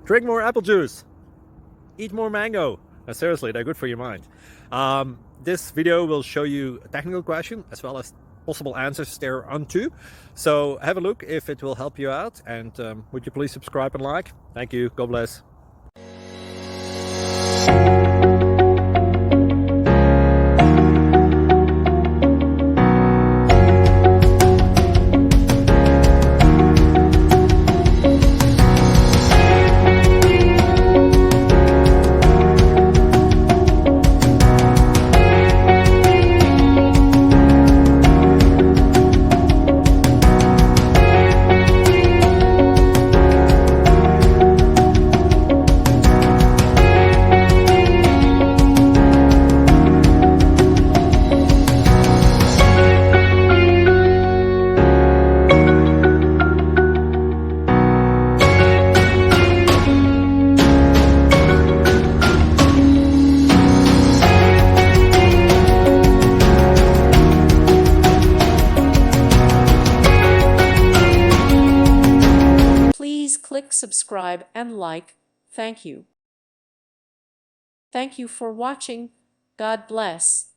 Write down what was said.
Drink more apple juice. Eat more mango. Seriously, they're good for your mind. This video will show you a technical question as well as possible answers thereunto. So have a look if it will help you out, and would you please subscribe and like? Thank you. God bless. Please click subscribe and like. Thank you. Thank you for watching. God bless.